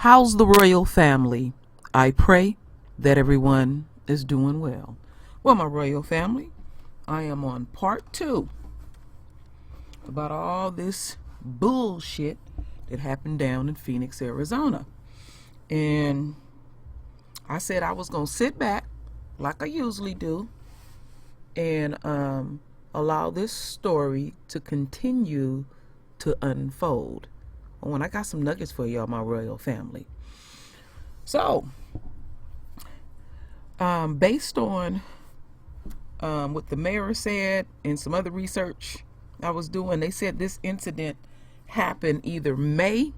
How's the royal family? I pray that everyone is doing well. Well, my royal family, I am on part 2 about all this bullshit that happened down in Phoenix, Arizona. And I said I was going to sit back like I usually do and allow this story to continue to unfold. Oh, and I got some nuggets for y'all, my royal family. So, based on what the mayor said and some other research I was doing, they said this incident happened either May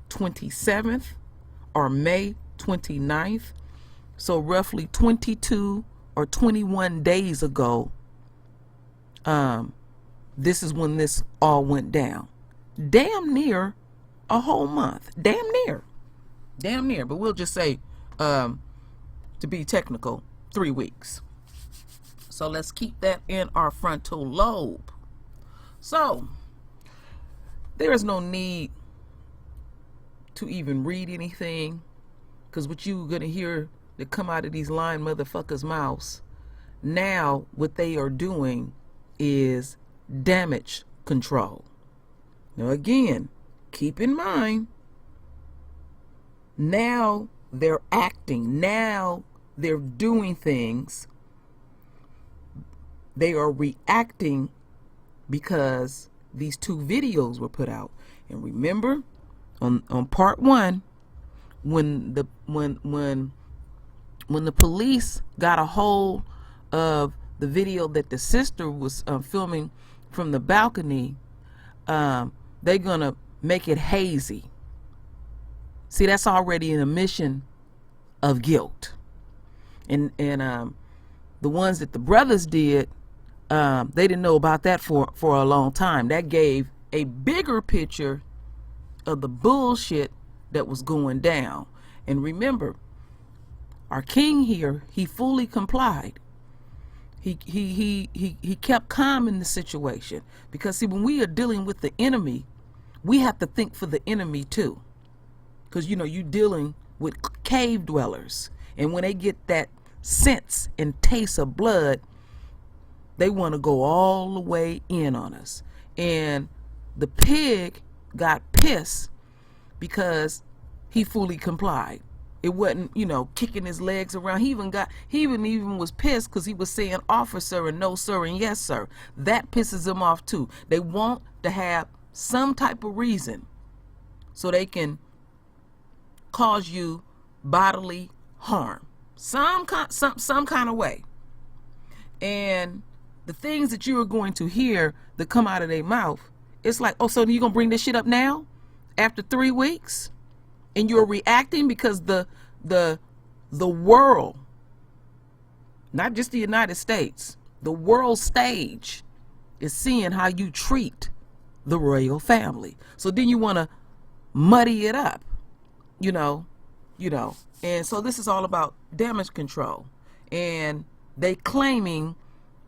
27th or May 29th. So roughly 22 or 21 days ago, this is when this all went down. Damn near a whole month. Damn near, but we'll just say, to be technical, 3 weeks. So let's keep that in our frontal lobe. So there is no need to even read anything, because what you're gonna hear that come out of these lying motherfuckers' mouths now, what they are doing is damage control. Now again, keep in mind, now they're acting, now they're doing things, they are reacting because these 2 videos were put out. And remember, on part 1, when the police got a hold of the video that the sister was filming from the balcony, they're gonna make it hazy. See, that's already an admission of guilt. And the ones that the brothers did, they didn't know about that for a long time. That gave a bigger picture of the bullshit that was going down. And remember, our king here, he fully complied. He kept calm in the situation, because see, when we are dealing with the enemy, we have to think for the enemy too, because you know, you're dealing with cave dwellers, and when they get that sense and taste of blood, they want to go all the way in on us. And the pig got pissed because he fully complied. It wasn't, you know, kicking his legs around. He even was pissed because he was saying officer and no sir and yes sir. That pisses them off too. They want to have some type of reason so they can cause you bodily harm, some kind of way. And the things that you are going to hear that come out of their mouth, it's like, oh, so you're gonna bring this shit up now after 3 weeks? And you're reacting because the world, not just the United States, the world stage is seeing how you treat the royal family. So then you want to muddy it up, you know. And so this is all about damage control. And they claiming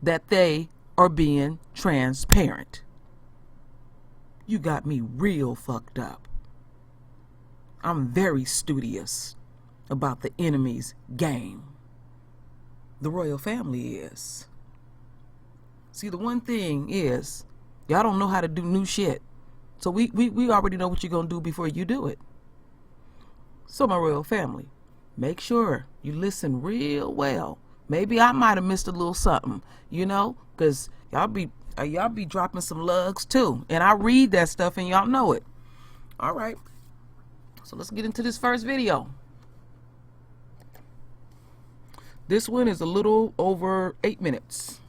that they are being transparent. You got me real fucked up. I'm very studious about the enemy's game. The royal family is. See, the one thing is, y'all don't know how to do new shit. So we already know what you're going to do before you do it. So my royal family, make sure you listen real well. Maybe I might have missed a little something, you know, because y'all be dropping some lugs too. And I read that stuff and y'all know it. All right. So let's get into this first video. This one is a little over 8 minutes.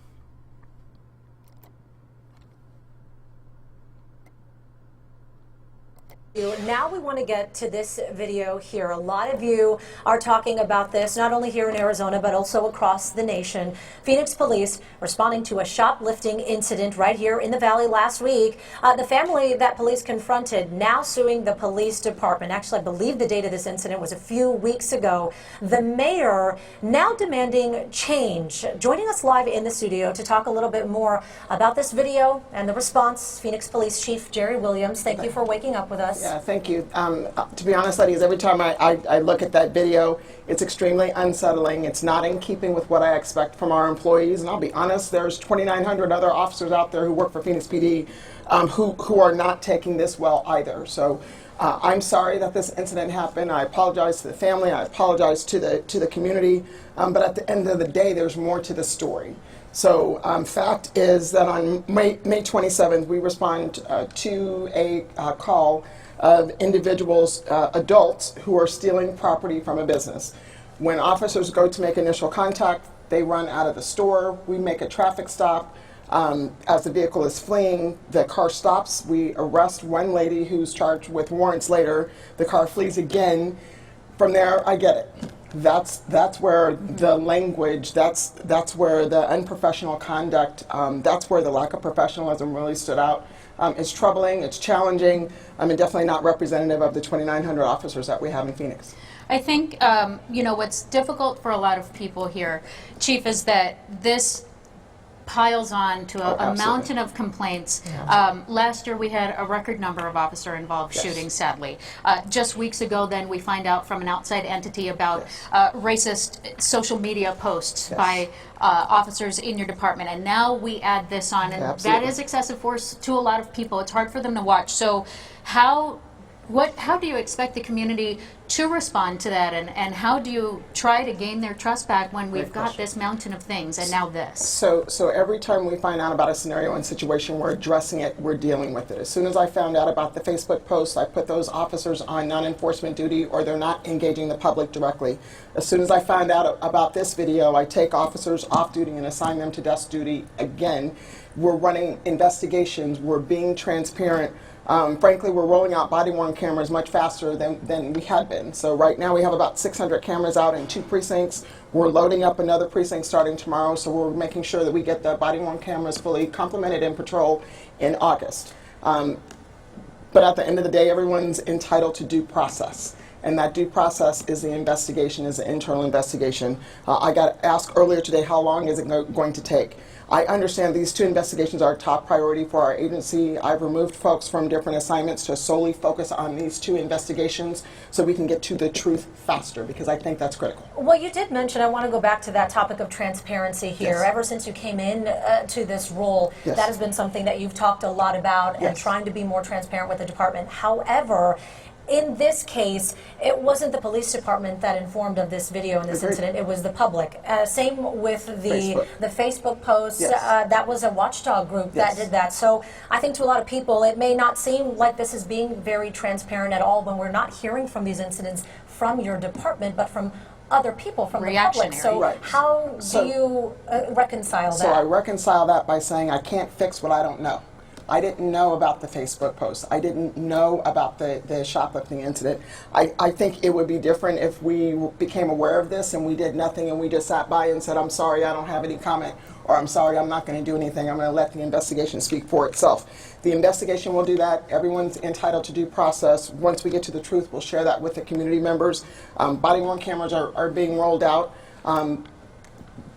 Now we want to get to this video here. A lot of you are talking about this, not only here in Arizona, but also across the nation. Phoenix police responding to a shoplifting incident right here in the Valley last week. The family that police confronted now suing the police department. Actually, I believe the date of this incident was a few weeks ago. The mayor now demanding change. Joining us live in the studio to talk a little bit more about this video and the response, Phoenix Police Chief Jerry Williams. Thank you for waking up with us. this. Yeah, thank you. To be honest, ladies, every time I look at that video, it's extremely unsettling. It's not in keeping with what I expect from our employees. And I'll be honest, there's 2,900 other officers out there who work for Phoenix PD who are not taking this well either. So I'm sorry that this incident happened. I apologize to the family. I apologize to the community. But at the end of the day, there's more to the story. So fact is that on May 27th, we respond to a call of individuals, adults, who are stealing property from a business. When officers go to make initial contact, they run out of the store. We make a traffic stop. As the vehicle is fleeing, the car stops. We arrest one lady who's charged with warrants later. The car flees again. From there, I get it. That's where the language, that's where the unprofessional conduct, that's where the lack of professionalism really stood out. It's troubling, it's challenging, and definitely not representative of the 2,900 officers that we have in Phoenix. I think, you know, what's difficult for a lot of people here, Chief, is that this piles on to a mountain of complaints. Yeah. Last year we had a record number of officer-involved shootings, sadly. Just weeks ago then we find out from an outside entity about racist social media posts by officers in your department, and now we add this on, and that is excessive force to a lot of people. It's hard for them to watch. So how do you expect the community to respond to that, and how do you try to gain their trust back when we've got this mountain of things and now this? So every time we find out about a scenario and situation, we're addressing it, we're dealing with it. As soon as I found out about the Facebook post, I put those officers on non-enforcement duty, or they're not engaging the public directly. As soon as I found out about this video, I take officers off duty and assign them to desk duty again. We're running investigations, we're being transparent. Frankly, we're rolling out body-worn cameras much faster than we had been. So right now we have about 600 cameras out in 2 precincts. We're loading up another precinct starting tomorrow, so we're making sure that we get the body-worn cameras fully complemented in patrol in August. But at the end of the day, everyone's entitled to due process. And that due process is the investigation, is the internal investigation. I got asked earlier today, how long is it going to take? I understand these 2 investigations are a top priority for our agency. I've removed folks from different assignments to solely focus on these 2 investigations so we can get to the truth faster, because I think that's critical. Well, you did mention, I want to go back to that topic of transparency here. Ever since you came in to this role, that has been something that you've talked a lot about and trying to be more transparent with the department. However, in this case, it wasn't the police department that informed of this video and this incident, it was the public. Same with the Facebook posts. That was a watchdog group that did that. So I think to a lot of people, it may not seem like this is being very transparent at all when we're not hearing from these incidents from your department, but from other people, from the public. So how do you reconcile that? So I reconcile that by saying I can't fix what I don't know. I didn't know about the Facebook post. I didn't know about the shoplifting incident. I think it would be different if we became aware of this and we did nothing and we just sat by and said, I'm sorry, I don't have any comment, or I'm sorry, I'm not going to do anything. I'm going to let the investigation speak for itself. The investigation will do that. Everyone's entitled to due process. Once we get to the truth, we'll share that with the community members. Body-worn cameras are being rolled out.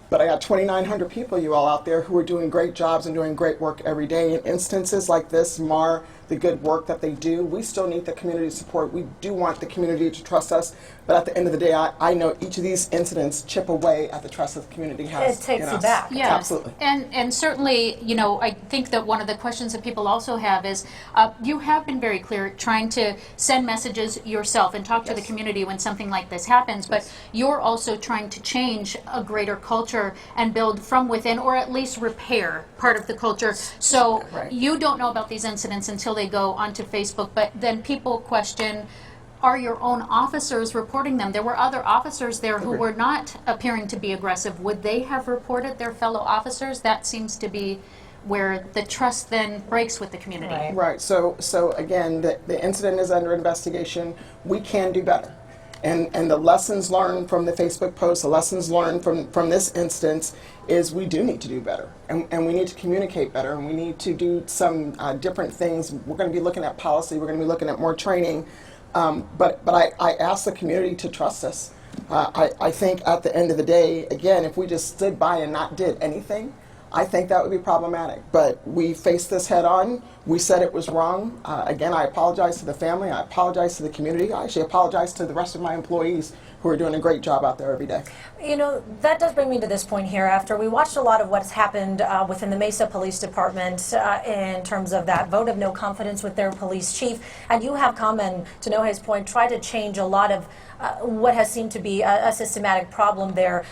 But I got 2,900 people, you all out there, who are doing great jobs and doing great work every day. And instances like this mar the good work that they do. We still need the community support. We do want the community to trust us. But at the end of the day, I know each of these incidents chip away at the trust that the community has. It takes you back. Yes. Absolutely. And certainly, you know, I think that one of the questions that people also have is, you have been very clear trying to send messages yourself and talk to the community when something like this happens, but you're also trying to change a greater culture and build from within, or at least repair part of the culture. So you don't know about these incidents until they go onto Facebook, but then people question, are your own officers reporting them? There were other officers there who were not appearing to be aggressive. Would they have reported their fellow officers? That seems to be where the trust then breaks with the community. Right. So again, the incident is under investigation. We can do better. And the lessons learned from the Facebook post, the lessons learned from this instance is we do need to do better. And we need to communicate better, and we need to do some different things. We're going to be looking at policy. We're going to be looking at more training. But I ask the community to trust us. I think at the end of the day, again, if we just stood by and not did anything, I think that would be problematic, but we faced this head on. We said it was wrong. Again, I apologize to the family. I apologize to the community. I actually apologize to the rest of my employees who are doing a great job out there every day. You know, that does bring me to this point here. After we watched a lot of what's happened within the Mesa Police Department in terms of that vote of no confidence with their police chief, and you have come and, to Nohe's point, tried to change a lot of what has seemed to be a systematic problem there.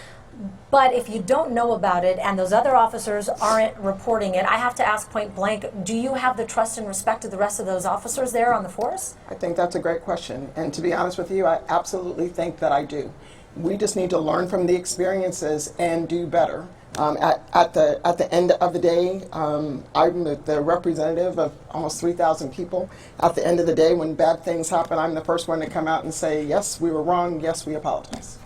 But if you don't know about it and those other officers aren't reporting it, I have to ask point blank, do you have the trust and respect of the rest of those officers there on the force? I think that's a great question. And to be honest with you, I absolutely think that I do. We just need to learn from the experiences and do better. At the end of the day, I'm the representative of almost 3,000 people. At the end of the day, when bad things happen, I'm the first one to come out and say, yes, we were wrong, yes, we apologize.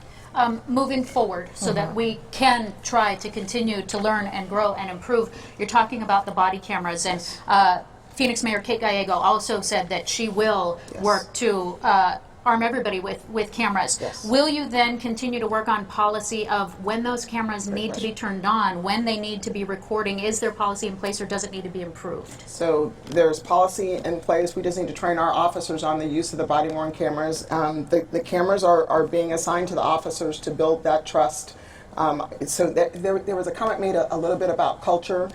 Moving forward so that we can try to continue to learn and grow and improve. You're talking about the body cameras, and Phoenix Mayor Kate Gallego also said that she will work to arm everybody with cameras. Yes. Will you then continue to work on policy of when those cameras need to be turned on, when they need to be recording? Is there policy in place or does it need to be improved? So there's policy in place. We just need to train our officers on the use of the body-worn cameras. The cameras are being assigned to the officers to build that trust. So there was a comment made a little bit about culture,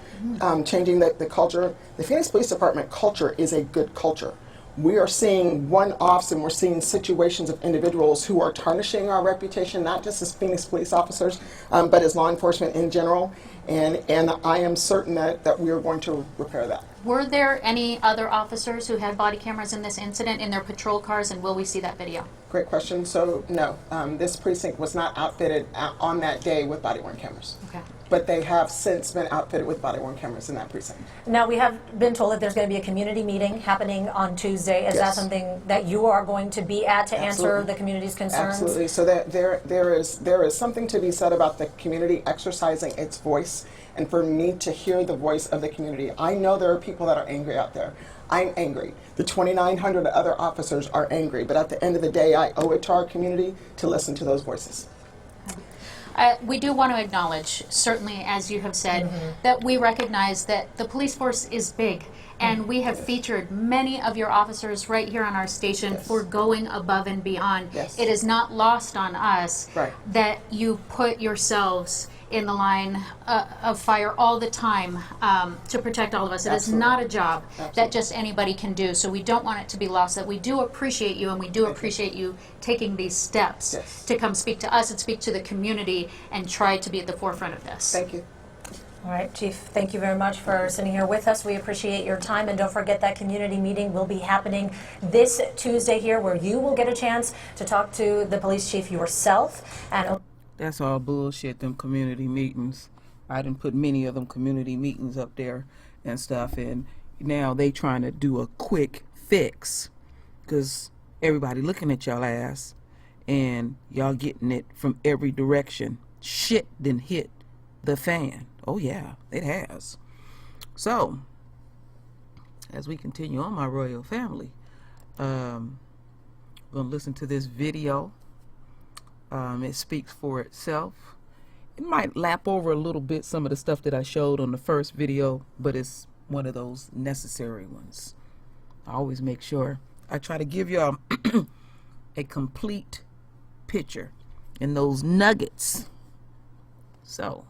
changing the culture. The Phoenix Police Department culture is a good culture. We are seeing one-offs and we're seeing situations of individuals who are tarnishing our reputation, not just as Phoenix police officers, but as law enforcement in general. And I am certain that we are going to repair that. Were there any other officers who had body cameras in this incident in their patrol cars, and will we see that video? Great question. So no, this precinct was not outfitted on that day with body-worn cameras. Okay. But they have since been outfitted with body-worn cameras in that precinct. Now, we have been told that there's going to be a community meeting happening on Tuesday. Is that Yes. something that you are going to be at to answer Absolutely. the community's concerns? Absolutely. So that there is something to be said about the community exercising its voice, and for me to hear the voice of the community. I know there are people that are angry out there. I'm angry. The 2,900 other officers are angry. But at the end of the day, I owe it to our community to listen to those voices. We do want to acknowledge, certainly as you have said, that we recognize that the police force is big, and we have featured many of your officers right here on our station for going above and beyond. Yes. It is not lost on us Right. that you put yourselves in the line of fire all the time to protect all of us. It is Absolutely. not a job that Absolutely. just anybody can do, so we don't want it to be lost, that we do appreciate you, and we do appreciate you taking these steps Yes. to come speak to us and speak to the community and try to be at the forefront of this. Thank you. All right, Chief, thank you very much for sitting here with us. We appreciate your time, and don't forget that community meeting will be happening this Tuesday here, where you will get a chance to talk to the police chief yourself. And That's all bullshit, them community meetings. I done put many of them community meetings up there and stuff, and now they trying to do a quick fix because everybody looking at y'all ass and y'all getting it from every direction. Shit done hit the fan. Oh yeah, it has. So, as we continue on, my royal family, we're gonna listen to this video. It speaks for itself. It might lap over a little bit some of the stuff that I showed on the first video, but it's one of those necessary ones. I always make sure I try to give y'all a complete picture and those nuggets. So.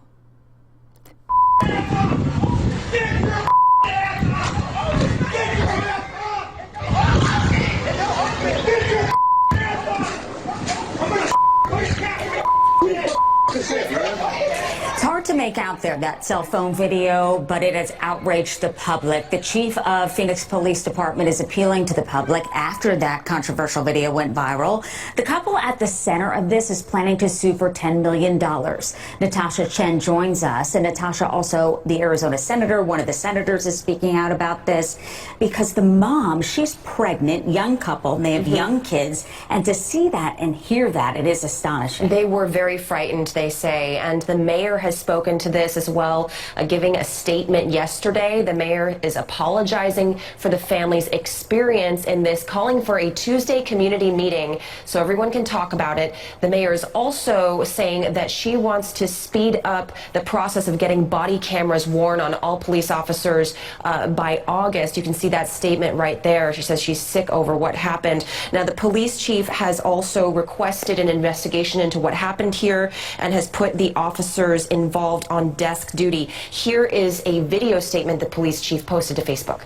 It's hard to make out there, that cell phone video, but it has outraged the public. The chief of Phoenix Police Department is appealing to the public after that controversial video went viral. The couple at the center of this is planning to sue for $10 million. Natasha Chen joins us, and Natasha, also the Arizona senator, one of the senators, is speaking out about this because the mom, she's pregnant, young couple, and they have young kids, and to see that and hear that, it is astonishing. They were very frightened, they say, and the mayor has spoken into this as well, giving a statement yesterday. The mayor is apologizing for the family's experience in this, calling for a Tuesday community meeting so everyone can talk about it. The mayor is also saying that she wants to speed up the process of getting body cameras worn on all police officers by August. You can see that statement right there. She says she's sick over what happened. Now, the police chief has also requested an investigation into what happened here and has put the officers involved on desk duty. Here is a video statement the police chief posted to Facebook.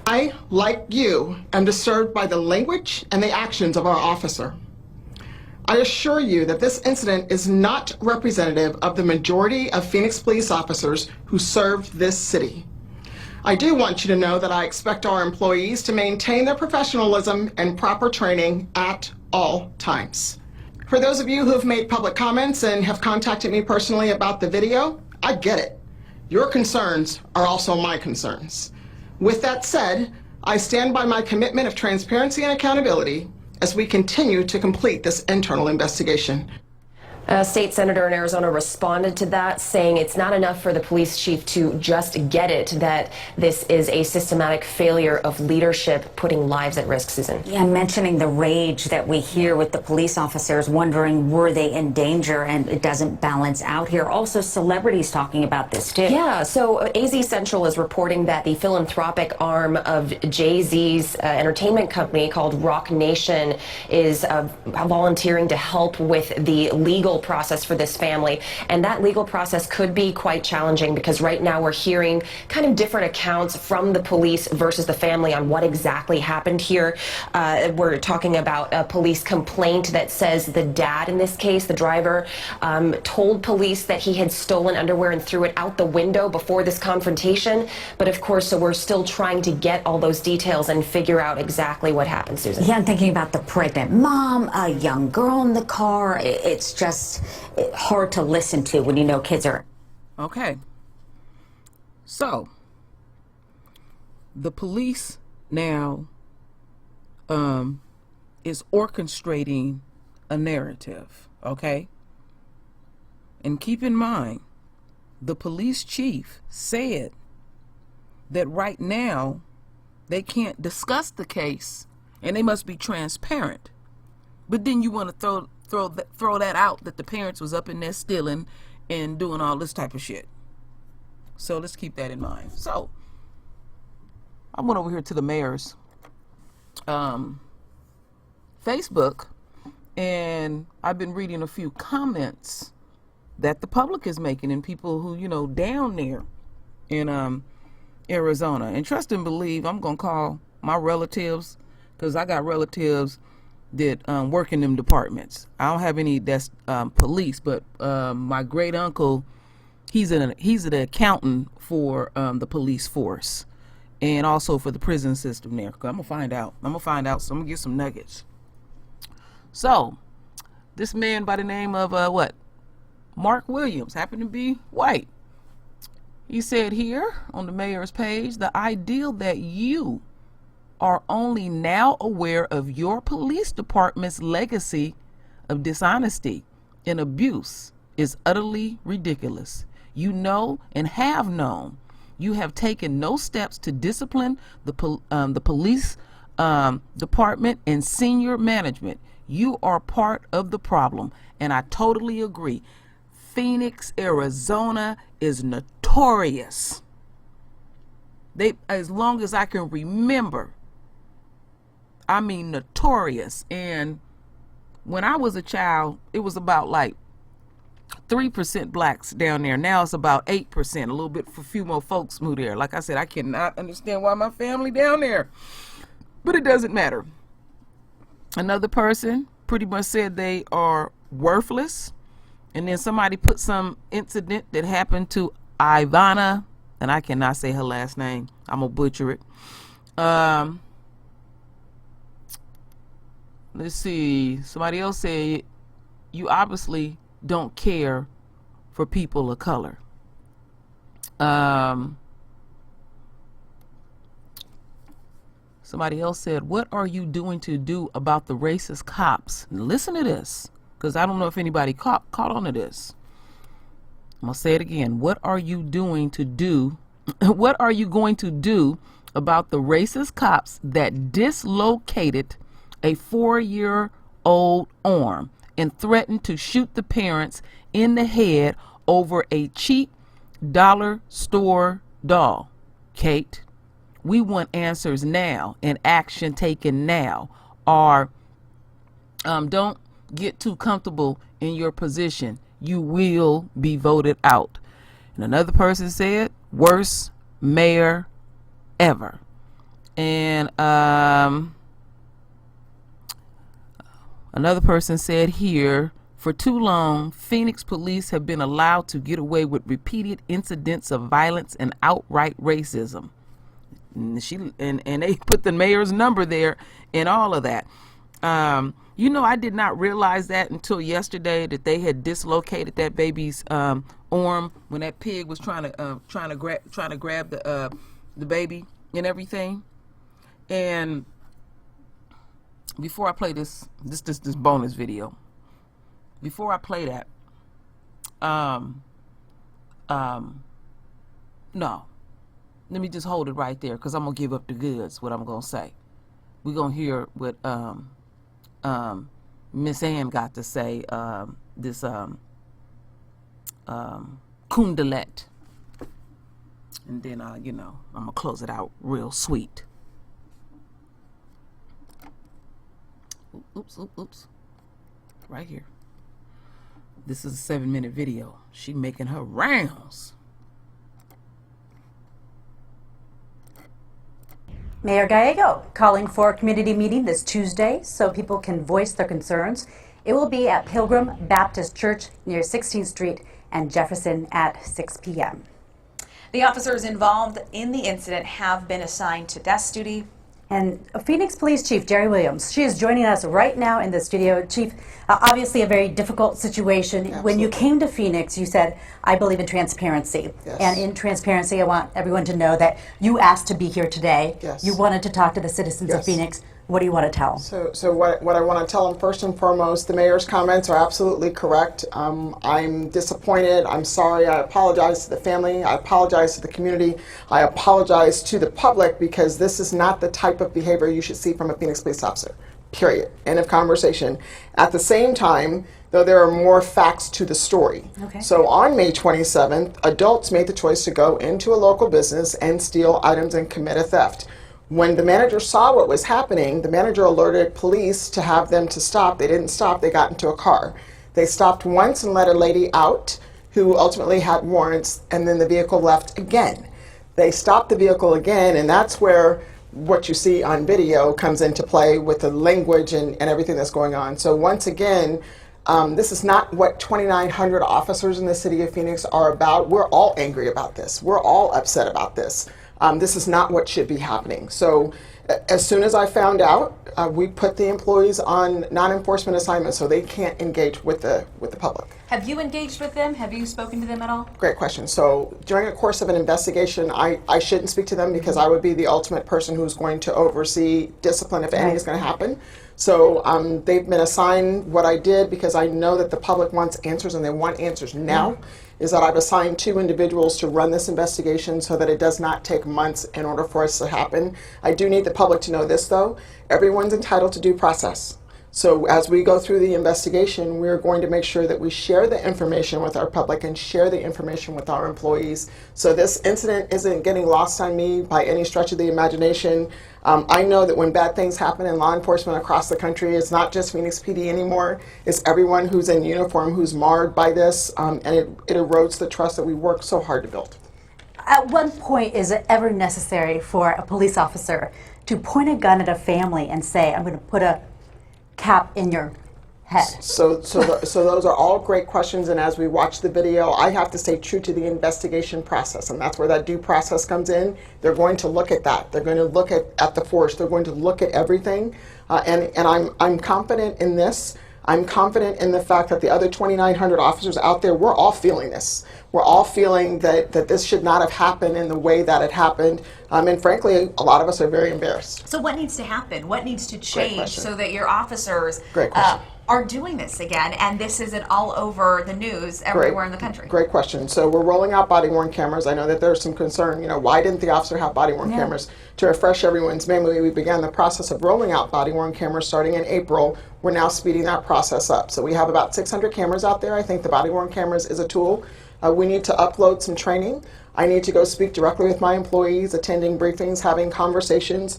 I, like you, am disturbed by the language and the actions of our officer. I assure you that this incident is not representative of the majority of Phoenix police officers who serve this city. I do want you to know that I expect our employees to maintain their professionalism and proper training at all times. For those of you who have made public comments and have contacted me personally about the video, I get it. Your concerns are also my concerns. With that said, I stand by my commitment of transparency and accountability as we continue to complete this internal investigation. A state senator in Arizona responded to that, saying it's not enough for the police chief to just get it, that this is a systematic failure of leadership, putting lives at risk, Susan. Yeah, mentioning the rage that we hear with the police officers, wondering were they in danger, and it doesn't balance out here. Also, celebrities talking about this too. Yeah, so AZ Central is reporting that the philanthropic arm of Jay-Z's entertainment company called Rock Nation is volunteering to help with the legal process for this family, and that legal process could be quite challenging because right now we're hearing kind of different accounts from the police versus the family on what exactly happened here. We're talking about a police complaint that says the dad, in this case, the driver, told police that he had stolen underwear and threw it out the window before this confrontation. But of course, so we're still trying to get all those details and figure out exactly what happened, Susan. Yeah, I'm thinking about the pregnant mom, a young girl in the car. It's just hard to listen to when you know kids are. Okay. So, the police now is orchestrating a narrative, okay? And keep in mind, the police chief said that right now they can't discuss the case and they must be transparent. But then you want to throw that out, that the parents was up in there stealing and doing all this type of shit. So let's keep that in mind. So I went over here to the mayor's Facebook, and I've been reading a few comments that the public is making and people who, you know, down there in Arizona. And trust and believe, I'm gonna call my relatives, because I got relatives that work in them departments. I don't have any that's police, but my great uncle, he's an accountant for the police force and also for the prison system there. I'm gonna find out. So I'm gonna get some nuggets. So this man by the name of Mark Williams, happened to be white. He said here on the mayor's page, the ideal that you are only now aware of your police department's legacy of dishonesty and abuse is utterly ridiculous. You know and have known. You have taken no steps to discipline the police department and senior management. You are part of the problem, and I totally agree. Phoenix, Arizona is notorious. As long as I can remember, I mean notorious. And when I was a child, it was about like 3% blacks down there. Now it's about 8%, a little bit for a few more folks moved there. Like I said, I cannot understand why my family down there, but it doesn't matter. Another person pretty much said they are worthless. And then somebody put some incident that happened to Ivana, and I cannot say her last name. I'm gonna butcher it. Let's see. Somebody else said, you obviously don't care for people of color. Somebody else said, what are you doing to do about the racist cops? Now listen to this, because I don't know if anybody caught on to this. I'm going to say it again. What are you doing to do? What are you going to do about the racist cops that dislocated a 4-year-old arm and threatened to shoot the parents in the head over a cheap dollar store doll? Kate, we want answers now and action taken now. Or don't get too comfortable in your position. You will be voted out. And another person said, worst mayor ever. And another person said here, for too long, Phoenix police have been allowed to get away with repeated incidents of violence and outright racism. And they put the mayor's number there and all of that. You know, I did not realize that until yesterday, that they had dislocated that baby's arm when that pig was trying to grab the baby and everything. And before I play this bonus video, before I play that, no, let me just hold it right there, because I'm gonna give up the goods. What I'm gonna say, we're gonna hear what Miss Ann got to say. This Kundalet, and then you know, I'm gonna close it out real sweet. Oops, right here. This is a 7-minute video. She making her rounds. Mayor Gallego calling for a community meeting this Tuesday so people can voice their concerns. It will be at Pilgrim Baptist Church near 16th Street and Jefferson at 6 p.m. The officers involved in the incident have been assigned to desk duty. And Phoenix Police Chief Jerry Williams, she is joining us right now in the studio. Chief, obviously a very difficult situation. Absolutely. When you came to Phoenix, you said, I believe in transparency. Yes. And in transparency, I want everyone to know that you asked to be here today. Yes. You wanted to talk to the citizens of Yes. Phoenix. What do you want to tell them? So what I want to tell them, first and foremost, the mayor's comments are absolutely correct. I'm disappointed. I'm sorry. I apologize to the family. I apologize to the community. I apologize to the public, because this is not the type of behavior you should see from a Phoenix police officer. Period. End of conversation. At the same time, though, there are more facts to the story. Okay. So on May 27th, adults made the choice to go into a local business and steal items and commit a theft. When the manager saw what was happening, the manager alerted police to have them to stop. They didn't stop. They got into a car. They stopped once and let a lady out who ultimately had warrants, and then the vehicle left again. They stopped the vehicle again, and that's where what you see on video comes into play with the language and everything that's going on. So once again, this is not what 2,900 officers in the city of Phoenix are about. We're all angry about this. We're all upset about this. This is not what should be happening. So as soon as I found out, we put the employees on non-enforcement assignments so they can't engage with the public. Have you engaged with them? Have you spoken to them at all? Great question. So during the course of an investigation, I shouldn't speak to them, because I would be the ultimate person who's going to oversee discipline if any is going to happen. So they've been assigned. What I did, because I know that the public wants answers and they want answers now, is that I've assigned 2 individuals to run this investigation so that it does not take months in order for us to happen. I do need the public to know this, though. Everyone's entitled to due process. So as we go through the investigation, we're going to make sure that we share the information with our public and share the information with our employees. So this incident isn't getting lost on me by any stretch of the imagination. I know that when bad things happen in law enforcement across the country, it's not just Phoenix PD anymore. It's everyone who's in uniform who's marred by this, and it erodes the trust that we work so hard to build. At what point is it ever necessary for a police officer to point a gun at a family and say, I'm going to put a cap in your head? So those are all great questions, and as we watch the video, I have to stay true to the investigation process, and that's where that due process comes in. They're going to look at that. They're going to look at the force. They're going to look at everything, and I'm confident in this. I'm confident in the fact that the other 2,900 officers out there, we're all feeling this. We're all feeling that this should not have happened in the way that it happened. And frankly, a lot of us are very embarrassed. So what needs to happen? What needs to Great change question. so that your officers Great question. are doing this again, and this isn't all over the news everywhere in the country? Great question. So we're rolling out body-worn cameras. I know that there's some concern, why didn't the officer have body-worn cameras? To refresh everyone's memory, we began the process of rolling out body-worn cameras starting in April. We're now speeding that process up. So we have about 600 cameras out there. I think the body-worn cameras is a tool. We need to upload some training. I need to go speak directly with my employees, attending briefings, having conversations.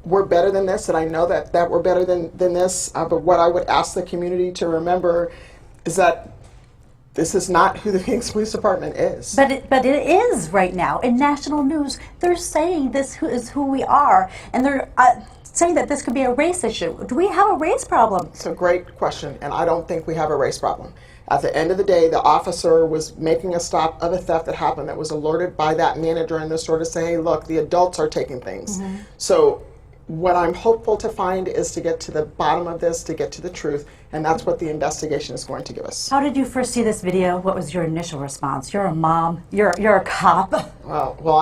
We're better than this, and I know that we're better than this. But what I would ask the community to remember is that this is not who the Phoenix Police Department is. But it is right now in national news. They're saying this is who we are, and they're saying that this could be a race issue. Do we have a race problem? It's a great question, and I don't think we have a race problem. At the end of the day, the officer was making a stop of a theft that happened that was alerted by that manager in the store to say, hey, look, the adults are taking things. So what I'm hopeful to find is to get to the bottom of this, to get to the truth, and that's what the investigation is going to give us. How did you first see this video? What was your initial response? You're a mom. You're a cop. Well,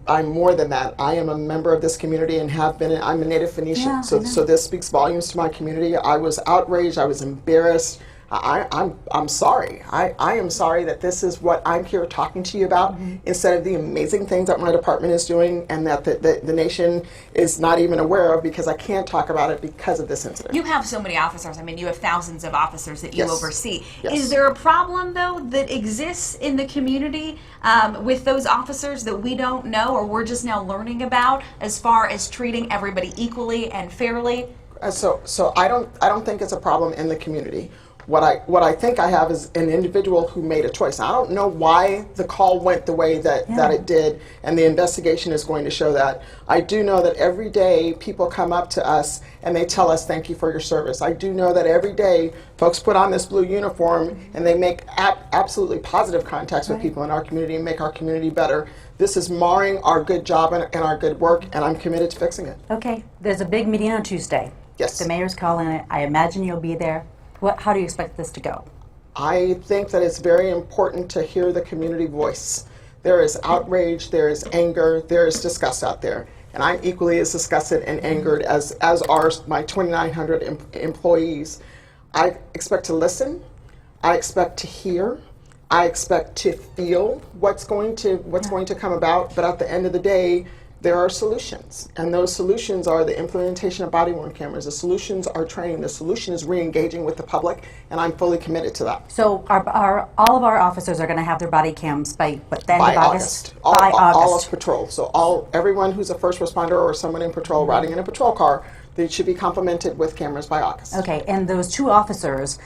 I'm more than that. I am a member of this community and have been. I'm a native Phoenician, Yeah, so this speaks volumes to my community. I was outraged. I was embarrassed. I'm sorry. I am sorry that this is what I'm here talking to you about instead of the amazing things that my department is doing and that the nation is not even aware of, because I can't talk about it because of this incident. You have so many officers. I mean, you have thousands of officers that you Yes. oversee. Yes. Is there a problem, though, that exists in the community with those officers that we don't know or we're just now learning about as far as treating everybody equally and fairly? So I don't think it's a problem in the community. What I think I have is an individual who made a choice. I don't know why the call went the way that it did, and the investigation is going to show that. I do know that every day people come up to us and they tell us thank you for your service. I do know that every day folks put on this blue uniform and they make absolutely positive contacts with people in our community and make our community better. This is marring our good job and our good work, and I'm committed to fixing it. Okay, there's a big meeting on Tuesday. Yes. The mayor's calling it. I imagine you'll be there. How do you expect this to go? I think that it's very important to hear the community voice. There is outrage, there is anger, there is disgust out there. And I'm equally as disgusted and angered as are my 2,900 employees. I expect to listen, I expect to hear, I expect to feel what's going to come about, but at the end of the day, there are solutions, and those solutions are the implementation of body-worn cameras. The solutions are training. The solution is re-engaging with the public, and I'm fully committed to that. So all of our officers are going to have their body cams by what, the end By of August? August. By August. All of patrol. So everyone who's a first responder or someone in patrol riding in a patrol car, they should be complemented with cameras by August. Okay, and those two officers,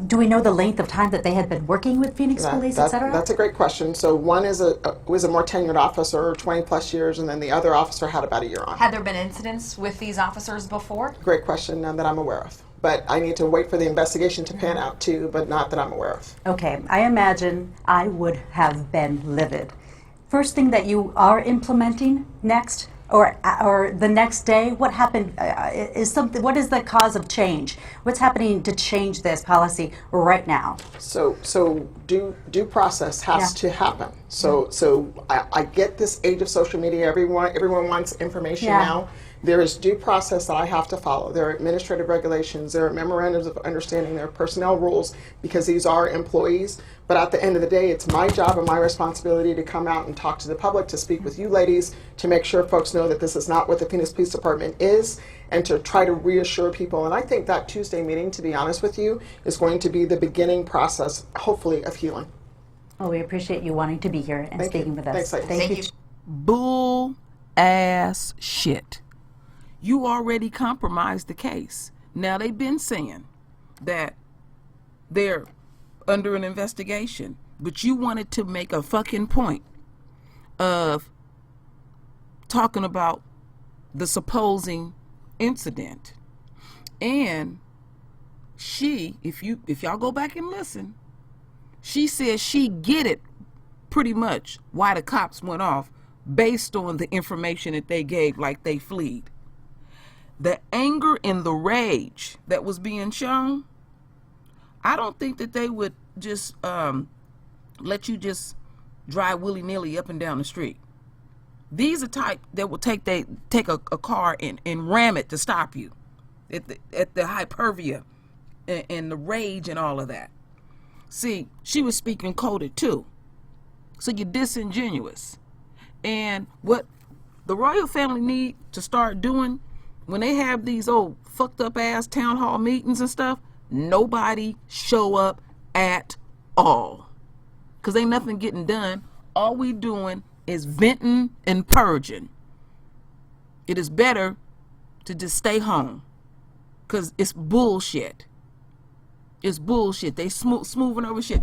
do we know the length of time that they had been working with Phoenix Police, et cetera? That's a great question. So one was a more tenured officer, 20 plus years, and then the other officer had about a year on. Had there been incidents with these officers before? Great question, none that I'm aware of. But I need to wait for the investigation to pan out too, but not that I'm aware of. Okay, I imagine I would have been livid. First thing that you are implementing next, or the next day, what happened? What is the cause of change? What's happening to change this policy right now? So due process has to happen. So I get this age of social media. Everyone wants information now. There is due process that I have to follow. There are administrative regulations, there are memorandums of understanding, there are personnel rules, because these are employees. But at the end of the day, it's my job and my responsibility to come out and talk to the public, to speak with you ladies, to make sure folks know that this is not what the Phoenix Police Department is, and to try to reassure people. And I think that Tuesday meeting, to be honest with you, is going to be the beginning process, hopefully, of healing. Well, we appreciate you wanting to be here and speaking with us. Thanks, ladies. Thank you. Bull ass shit. You already compromised the case. Now they've been saying that they're under an investigation, but you wanted to make a fucking point of talking about the supposing incident. And she, if y'all go back and listen, she says she get it pretty much why the cops went off based on the information that they gave, like they fled. The anger and the rage that was being shown, I don't think that they would just let you just drive willy-nilly up and down the street. These are type that will take a car and ram it to stop you. at the hypervia and the rage and all of that. See, she was speaking coded too. So you're disingenuous. And what the royal family need to start doing when they have these old fucked up ass town hall meetings and stuff, nobody show up at all. Because ain't nothing getting done. All we doing is venting and purging. It is better to just stay home. Because it's bullshit. It's bullshit. They smoothing over shit.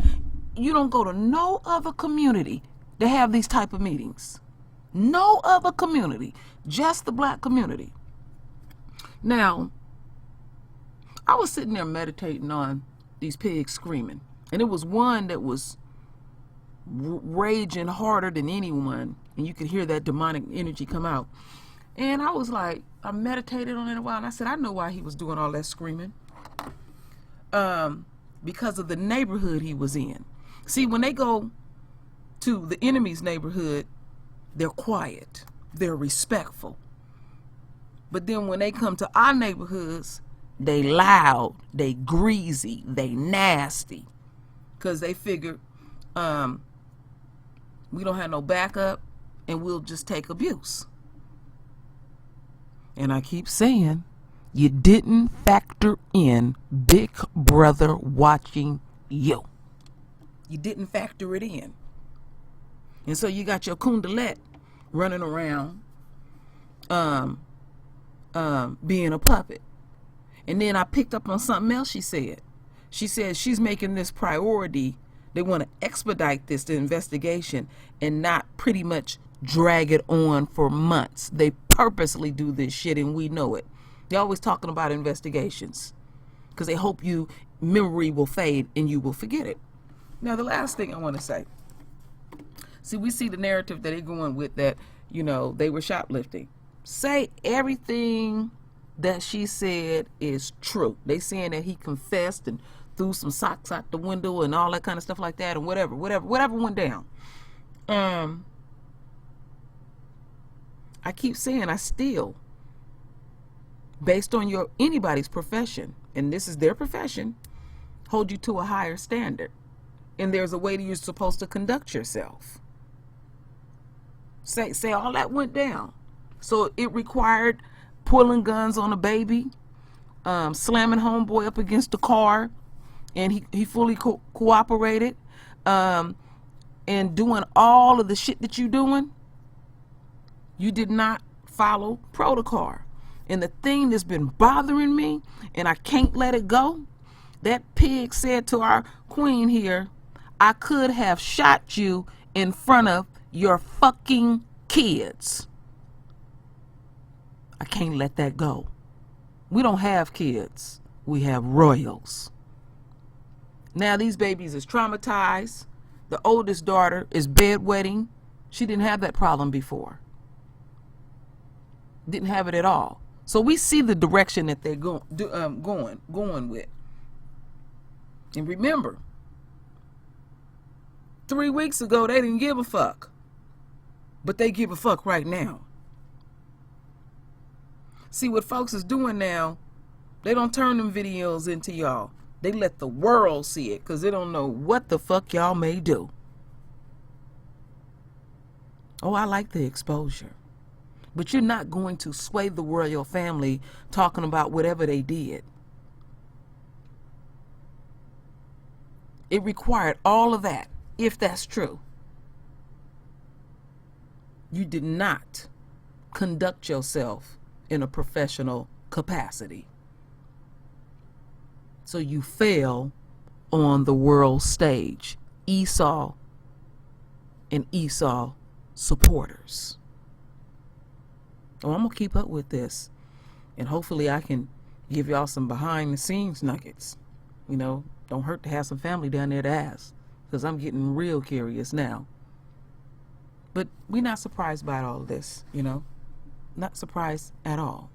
You don't go to no other community to have these type of meetings. No other community. Just the black community. Now, I was sitting there meditating on these pigs screaming. And it was one that was raging harder than anyone. And you could hear that demonic energy come out. And I was like, I meditated on it a while. And I said, I know why he was doing all that screaming. Because of the neighborhood he was in. See, when they go to the enemy's neighborhood, they're quiet. They're respectful. But then when they come to our neighborhoods, they loud, they greasy, they nasty. Because they figure we don't have no backup and we'll just take abuse. And I keep saying, you didn't factor in Big Brother watching you. You didn't factor it in. And so you got your Kundalette running around being a puppet. And then I picked up on something else she said. She said she's making this priority. They want to expedite the investigation and not pretty much drag it on for months. They purposely do this shit and we know it. They're always talking about investigations because they hope you memory will fade and you will forget it. Now, the last thing I want to say. See, we see the narrative that they're going with that, you know, they were shoplifting. Say everything that she said is true. They saying that he confessed and threw some socks out the window and all that kind of stuff like that and whatever went down. I keep saying I still, based on anybody's profession, and this is their profession, hold you to a higher standard. And there's a way that you're supposed to conduct yourself. Say all that went down. So it required pulling guns on a baby, slamming homeboy up against the car, and he fully cooperated, and doing all of the shit that you doing. You did not follow protocol. And the thing that's been bothering me, and I can't let it go, that pig said to our queen here, I could have shot you in front of your fucking kids. I can't let that go. We don't have kids. We have royals. Now these babies is traumatized. The oldest daughter is bedwetting. She didn't have that problem before. Didn't have it at all. So we see the direction that they're going with. And remember, 3 weeks ago, they didn't give a fuck. But they give a fuck right now. See, what folks is doing now, they don't turn them videos into y'all. They let the world see it because they don't know what the fuck y'all may do. Oh, I like the exposure. But you're not going to sway the royal family talking about whatever they did. It required all of that, if that's true. You did not conduct yourself in a professional capacity. So you fail on the world stage. Esau and Esau supporters. Oh, I'm going to keep up with this. And hopefully I can give y'all some behind the scenes nuggets. You know, don't hurt to have some family down there to ask. Because I'm getting real curious now. But we're not surprised by all of this, you know. Not surprised at all.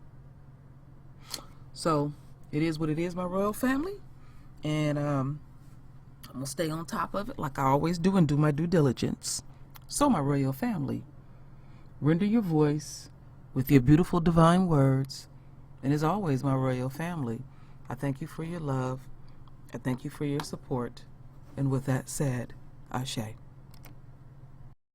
So, it is what it is, my royal family. And I'm going to stay on top of it like I always do and do my due diligence. So, my royal family, render your voice with your beautiful divine words And as always, my royal family, I thank you for your love. I thank you for your support. And with that said, Ashe.